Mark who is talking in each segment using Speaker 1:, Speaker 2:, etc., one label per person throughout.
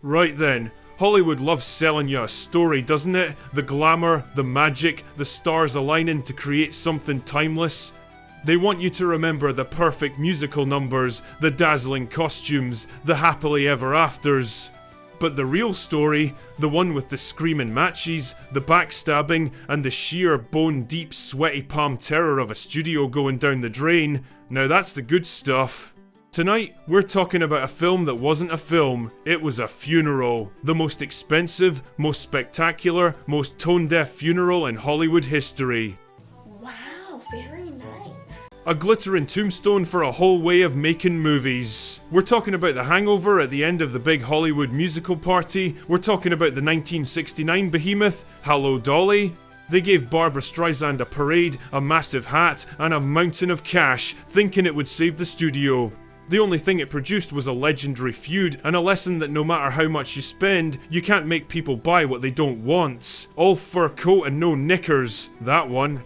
Speaker 1: Right then, Hollywood loves selling you a story, doesn't it? The glamour, the magic, the stars aligning to create something timeless. They want you to remember the perfect musical numbers, the dazzling costumes, the happily ever afters. But the real story, the one with the screaming matches, the backstabbing, and the sheer bone-deep sweaty palm terror of a studio going down the drain, now that's the good stuff. Tonight, we're talking about a film that wasn't a film, it was a funeral. The most expensive, most spectacular, most tone-deaf funeral in Hollywood history.
Speaker 2: Wow, very nice.
Speaker 1: A glittering tombstone for a whole way of making movies. We're talking about The Hangover at the end of the big Hollywood musical party. We're talking about the 1969 behemoth, Hello, Dolly. They gave Barbra Streisand a parade, a massive hat, and a mountain of cash, thinking it would save the studio. The only thing it produced was a legendary feud, and a lesson that no matter how much you spend, you can't make people buy what they don't want. All fur coat and no knickers. That one.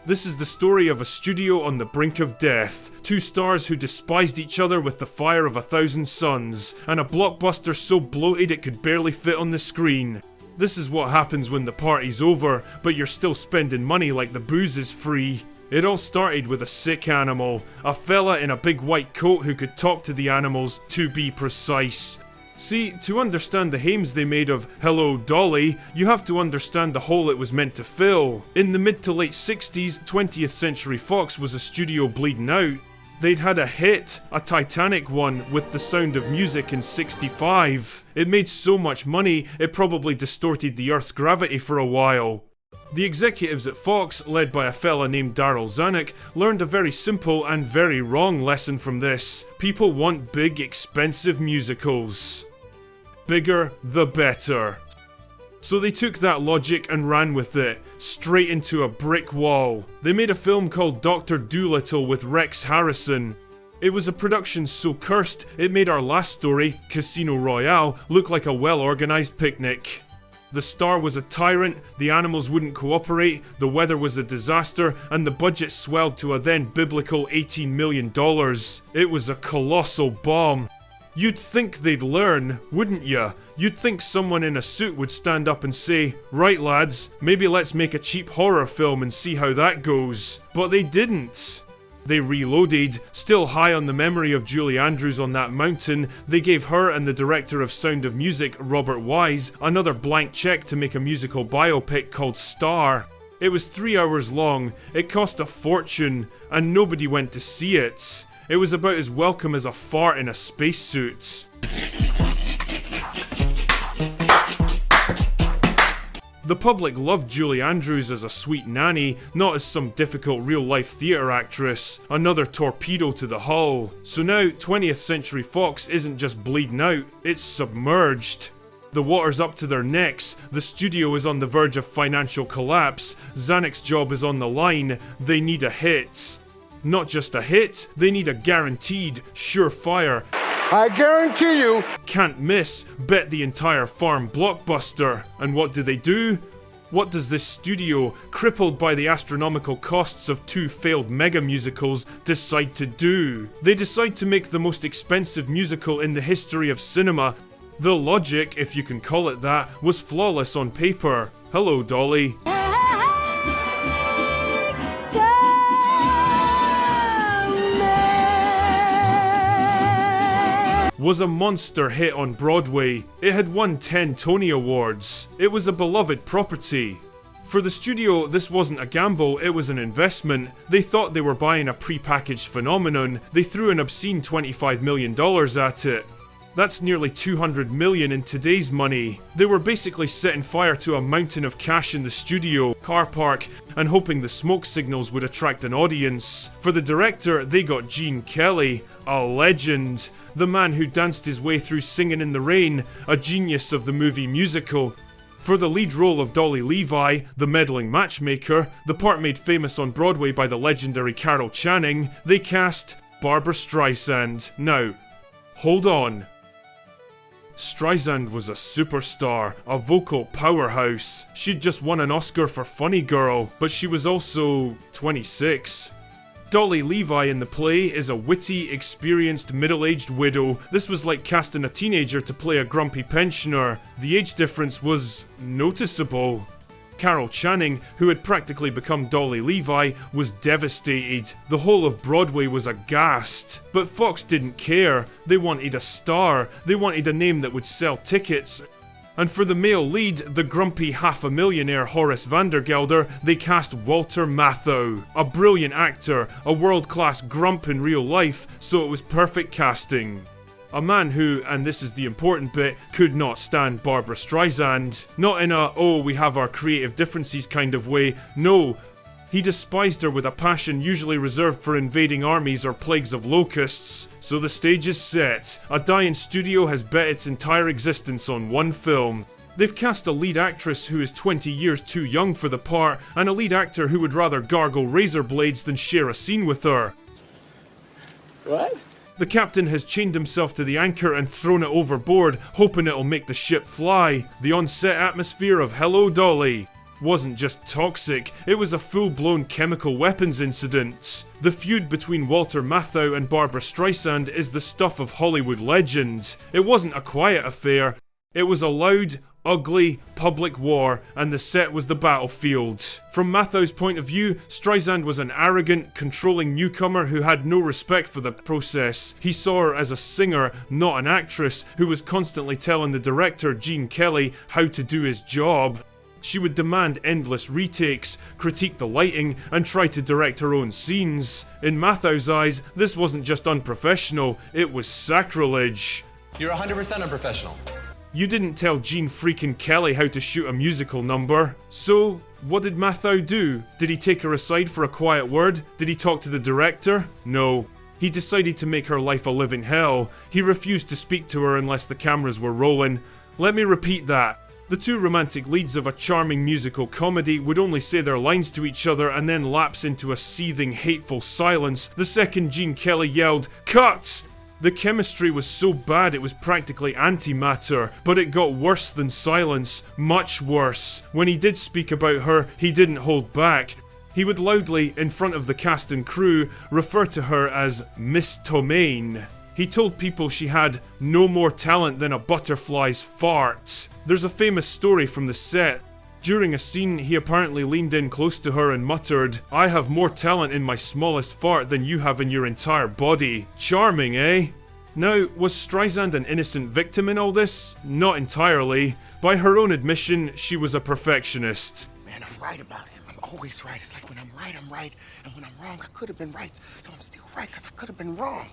Speaker 1: This is the story of a studio on the brink of death, two stars who despised each other with the fire of 1,000 suns, and a blockbuster so bloated it could barely fit on the screen. This is what happens when the party's over, but you're still spending money like the booze is free. It all started with a sick animal, a fella in a big white coat who could talk to the animals, to be precise. See, to understand the hames they made of Hello, Dolly, you have to understand the hole it was meant to fill. In the mid to late 60s, 20th Century Fox was a studio bleeding out. They'd had a hit, a Titanic one, with The Sound of Music in '65. It made so much money, it probably distorted the Earth's gravity for a while. The executives at Fox, led by a fella named Darryl Zanuck, learned a very simple and very wrong lesson from this. People want big, expensive musicals. Bigger, the better. So they took that logic and ran with it, straight into a brick wall. They made a film called Dr. Dolittle with Rex Harrison. It was a production so cursed, it made our last story, Casino Royale, look like a well-organised picnic. The star was a tyrant, the animals wouldn't cooperate, the weather was a disaster, and the budget swelled to a then biblical $18 million. It was a colossal bomb. You'd think they'd learn, wouldn't ya? You'd think someone in a suit would stand up and say, "Right lads, maybe let's make a cheap horror film and see how that goes." But they didn't. They reloaded, still high on the memory of Julie Andrews on that mountain. They gave her and the director of Sound of Music, Robert Wise, another blank check to make a musical biopic called Star. It was 3 hours long, it cost a fortune, and nobody went to see it. It was about as welcome as a fart in a spacesuit. The public loved Julie Andrews as a sweet nanny, not as some difficult real-life theatre actress, another torpedo to the hull. So now 20th Century Fox isn't just bleeding out, it's submerged. The water's up to their necks, the studio is on the verge of financial collapse, Zanuck's job is on the line, they need a hit. Not just a hit, they need a guaranteed, surefire,
Speaker 3: I guarantee you,
Speaker 1: can't miss, bet the entire farm blockbuster. And what do? What does this studio, crippled by the astronomical costs of 2 failed mega musicals, decide to do? They decide to make the most expensive musical in the history of cinema. The logic, if you can call it that, was flawless on paper. Hello, Dolly. Was a monster hit on Broadway. It had won 10 Tony Awards. It was a beloved property. For the studio, this wasn't a gamble, it was an investment. They thought they were buying a pre-packaged phenomenon. They threw an obscene $25 million at it. That's nearly $200 million in today's money. They were basically setting fire to a mountain of cash in the studio, car park, and hoping the smoke signals would attract an audience. For the director, they got Gene Kelly, a legend. The man who danced his way through Singin' in the Rain, a genius of the movie musical. For the lead role of Dolly Levi, the meddling matchmaker, the part made famous on Broadway by the legendary Carol Channing, they cast Barbra Streisand. Now, hold on. Streisand was a superstar, a vocal powerhouse. She'd just won an Oscar for Funny Girl, but she was also 26. Dolly Levi in the play is a witty, experienced, middle-aged widow. This was like casting a teenager to play a grumpy pensioner. The age difference was noticeable. Carol Channing, who had practically become Dolly Levi, was devastated. The whole of Broadway was aghast. But Fox didn't care. They wanted a star. They wanted a name that would sell tickets. And for the male lead, the grumpy half-a-millionaire Horace Vandergelder, they cast Walter Matthau. A brilliant actor, a world-class grump in real life, so it was perfect casting. A man who, and this is the important bit, could not stand Barbra Streisand. Not in a, oh, we have our creative differences kind of way, no. He despised her with a passion usually reserved for invading armies or plagues of locusts. So the stage is set. A dying studio has bet its entire existence on one film. They've cast a lead actress who is 20 years too young for the part, and a lead actor who would rather gargle razor blades than share a scene with her.
Speaker 4: What?
Speaker 1: The captain has chained himself to the anchor and thrown it overboard, hoping it'll make the ship fly. The on-set atmosphere of Hello Dolly wasn't just toxic, it was a full-blown chemical weapons incident. The feud between Walter Matthau and Barbra Streisand is the stuff of Hollywood legend. It wasn't a quiet affair, it was a loud, ugly, public war, and the set was the battlefield. From Mathau's point of view, Streisand was an arrogant, controlling newcomer who had no respect for the process. He saw her as a singer, not an actress, who was constantly telling the director, Gene Kelly, how to do his job. She would demand endless retakes, critique the lighting, and try to direct her own scenes. In Mathau's eyes, this wasn't just unprofessional, it was sacrilege.
Speaker 5: You're 100% unprofessional.
Speaker 1: You didn't tell Gene freaking Kelly how to shoot a musical number. So, what did Matthau do? Did he take her aside for a quiet word? Did he talk to the director? No. He decided to make her life a living hell. He refused to speak to her unless the cameras were rolling. Let me repeat that. The two romantic leads of a charming musical comedy would only say their lines to each other and then lapse into a seething, hateful silence the second Gene Kelly yelled, "Cut!" The chemistry was so bad it was practically antimatter, but it got worse than silence, much worse. When he did speak about her, he didn't hold back. He would loudly, in front of the cast and crew, refer to her as Miss Tomaine. He told people she had no more talent than a butterfly's fart. There's a famous story from the set. During a scene, he apparently leaned in close to her and muttered, "I have more talent in my smallest fart than you have in your entire body." Charming, eh? Now, was Streisand an innocent victim in all this? Not entirely. By her own admission, she was a perfectionist.
Speaker 4: Man, I'm right about him. I'm always right. It's like when I'm right. And when I'm wrong, I could have been right. So I'm still right because I could have been wrong.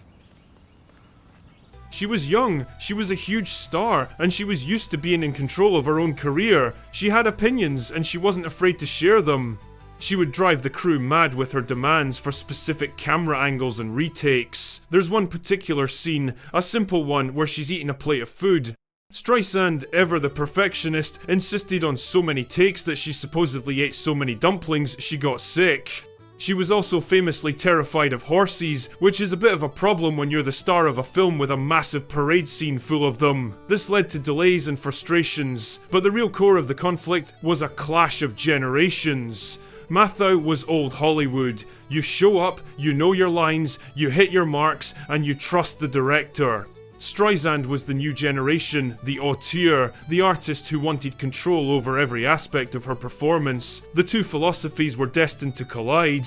Speaker 1: She was young, she was a huge star, and she was used to being in control of her own career. She had opinions, and she wasn't afraid to share them. She would drive the crew mad with her demands for specific camera angles and retakes. There's one particular scene, a simple one, where she's eating a plate of food. Streisand, ever the perfectionist, insisted on so many takes that she supposedly ate so many dumplings she got sick. She was also famously terrified of horses, which is a bit of a problem when you're the star of a film with a massive parade scene full of them. This led to delays and frustrations, but the real core of the conflict was a clash of generations. Matthau was old Hollywood. You show up, you know your lines, you hit your marks, and you trust the director. Streisand was the new generation, the auteur, the artist who wanted control over every aspect of her performance. The two philosophies were destined to collide.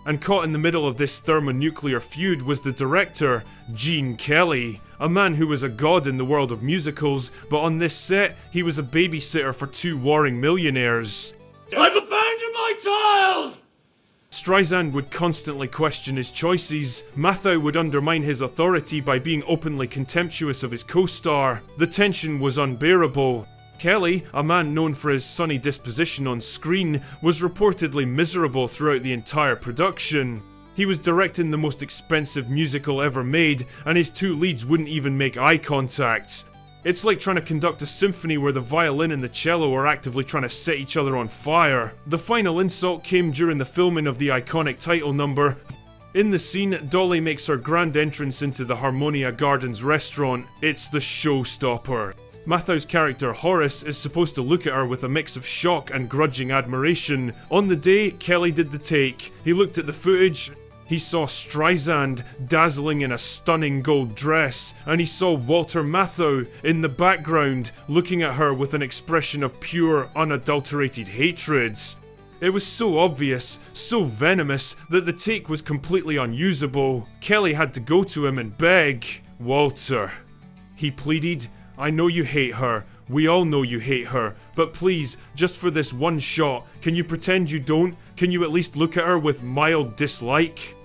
Speaker 1: And caught in the middle of this thermonuclear feud was the director, Gene Kelly, a man who was a god in the world of musicals, but on this set, he was a babysitter for two warring millionaires.
Speaker 6: I've abandoned my child!
Speaker 1: Streisand would constantly question his choices. Matthau would undermine his authority by being openly contemptuous of his co-star. The tension was unbearable. Kelly, a man known for his sunny disposition on screen, was reportedly miserable throughout the entire production. He was directing the most expensive musical ever made, and his two leads wouldn't even make eye contact. It's like trying to conduct a symphony where the violin and the cello are actively trying to set each other on fire. The final insult came during the filming of the iconic title number. In the scene, Dolly makes her grand entrance into the Harmonia Gardens restaurant. It's the showstopper. Matthau's character Horace is supposed to look at her with a mix of shock and grudging admiration. On the day, Kelly did the take. He looked at the footage He saw Streisand dazzling in a stunning gold dress, and he saw Walter Matthau in the background looking at her with an expression of pure, unadulterated hatred. It was so obvious, so venomous, that the take was completely unusable. Kelly had to go to him and beg, "Walter," he pleaded, "I know you hate her. We all know you hate her, but please, just for this one shot, can you pretend you don't? Can you at least look at her with mild dislike?"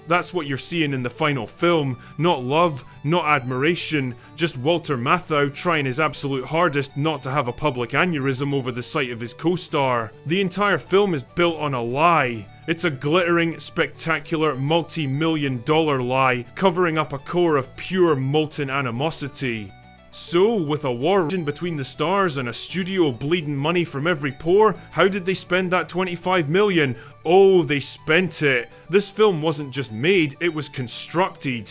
Speaker 1: That's what you're seeing in the final film. Not love, not admiration, just Walter Matthau trying his absolute hardest not to have a public aneurysm over the sight of his co-star. The entire film is built on a lie. It's a glittering, spectacular, multi-million-dollar lie covering up a core of pure molten animosity. So, with a war between the stars and a studio bleeding money from every pore, how did they spend that $25 million? Oh, they spent it. This film wasn't just made, it was constructed.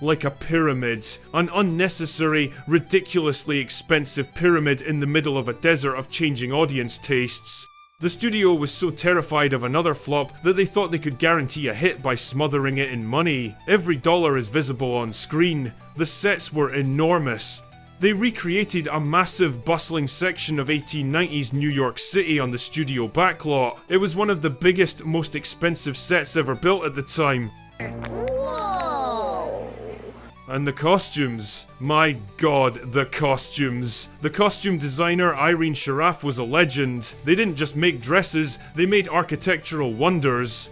Speaker 1: Like a pyramid. An unnecessary, ridiculously expensive pyramid in the middle of a desert of changing audience tastes. The studio was so terrified of another flop that they thought they could guarantee a hit by smothering it in money. Every dollar is visible on screen. The sets were enormous. They recreated a massive, bustling section of 1890s New York City on the studio backlot. It was one of the biggest, most expensive sets ever built at the time.
Speaker 2: Whoa.
Speaker 1: And the costumes. My god, the costumes. The costume designer Irene Sharaf was a legend. They didn't just make dresses, they made architectural wonders.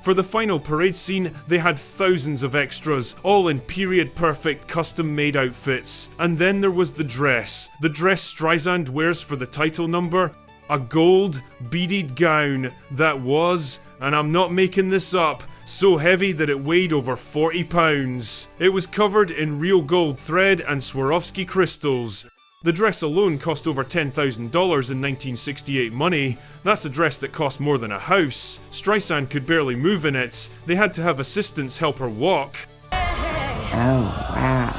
Speaker 1: For the final parade scene, they had thousands of extras, all in period-perfect custom-made outfits. And then there was the dress Streisand wears for the title number. A gold, beaded gown that was, and I'm not making this up, so heavy that it weighed over 40 pounds. It was covered in real gold thread and Swarovski crystals. The dress alone cost over $10,000 in 1968 money. That's a dress that cost more than a house. Streisand could barely move in it. They had to have assistants help her walk.
Speaker 2: Oh, wow.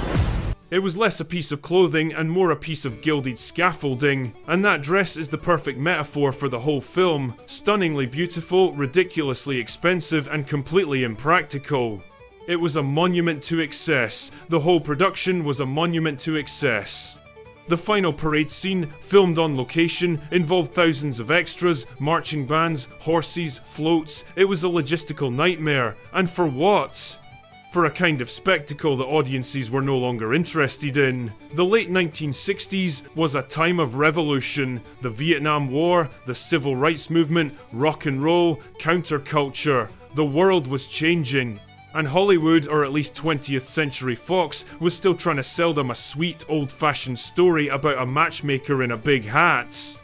Speaker 1: It was less a piece of clothing and more a piece of gilded scaffolding. And that dress is the perfect metaphor for the whole film. Stunningly beautiful, ridiculously expensive, and completely impractical. It was a monument to excess. The whole production was a monument to excess. The final parade scene, filmed on location, involved thousands of extras, marching bands, horses, floats. It was a logistical nightmare. And for what? For a kind of spectacle that audiences were no longer interested in. The late 1960s was a time of revolution. The Vietnam War, the Civil Rights Movement, rock and roll, counterculture. The world was changing. And Hollywood, or at least 20th Century Fox, was still trying to sell them a sweet, old-fashioned story about a matchmaker in a big hat.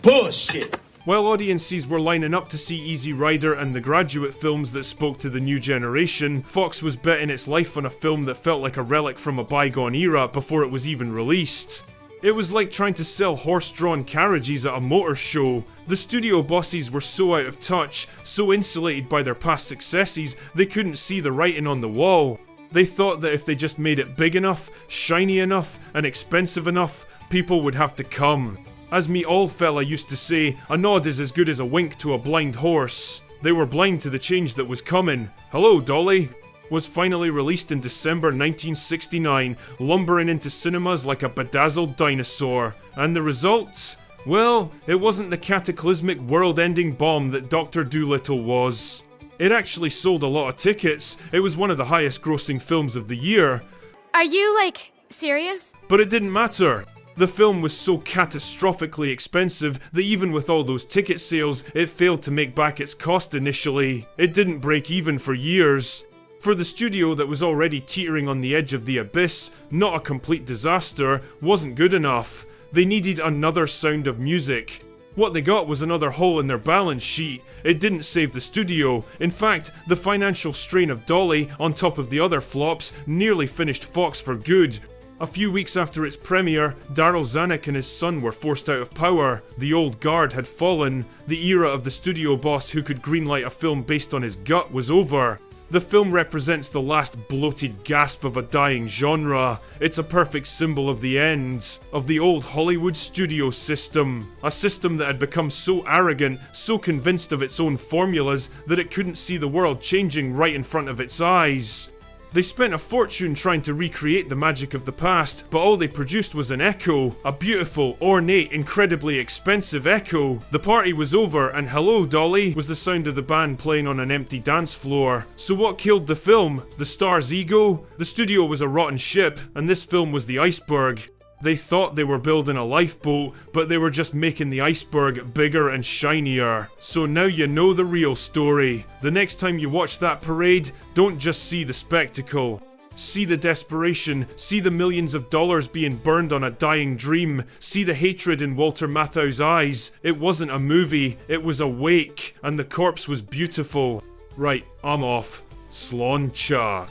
Speaker 6: Bullshit.
Speaker 1: While audiences were lining up to see Easy Rider and The Graduate films that spoke to the new generation, Fox was betting its life on a film that felt like a relic from a bygone era before it was even released. It was like trying to sell horse-drawn carriages at a motor show. The studio bosses were so out of touch, so insulated by their past successes, they couldn't see the writing on the wall. They thought that if they just made it big enough, shiny enough, and expensive enough, people would have to come. As me old fella used to say, a nod is as good as a wink to a blind horse. They were blind to the change that was coming. Hello, Dolly was finally released in December 1969, lumbering into cinemas like a bedazzled dinosaur. And the results? Well, it wasn't the cataclysmic world-ending bomb that Dr. Dolittle was. It actually sold a lot of tickets. It was one of the highest-grossing films of the year.
Speaker 7: Are you, serious?
Speaker 1: But it didn't matter. The film was so catastrophically expensive that even with all those ticket sales, it failed to make back its cost initially. It didn't break even for years. For the studio that was already teetering on the edge of the abyss, not a complete disaster, wasn't good enough. They needed another Sound of Music. What they got was another hole in their balance sheet. It didn't save the studio. In fact, the financial strain of Dolly, on top of the other flops, nearly finished Fox for good. A few weeks after its premiere, Darryl Zanuck and his son were forced out of power. The old guard had fallen. The era of the studio boss who could greenlight a film based on his gut was over. The film represents the last bloated gasp of a dying genre. It's a perfect symbol of the end of the old Hollywood studio system. A system that had become so arrogant, so convinced of its own formulas, that it couldn't see the world changing right in front of its eyes. They spent a fortune trying to recreate the magic of the past, but all they produced was an echo. A beautiful, ornate, incredibly expensive echo. The party was over, and "Hello, Dolly" was the sound of the band playing on an empty dance floor. So what killed the film? The star's ego? The studio was a rotten ship, and this film was the iceberg. They thought they were building a lifeboat, but they were just making the iceberg bigger and shinier. So now you know the real story. The next time you watch that parade, don't just see the spectacle. See the desperation, see the millions of dollars being burned on a dying dream, see the hatred in Walter Matthau's eyes. It wasn't a movie, it was a wake, and the corpse was beautiful. Right, I'm off. Slán cha.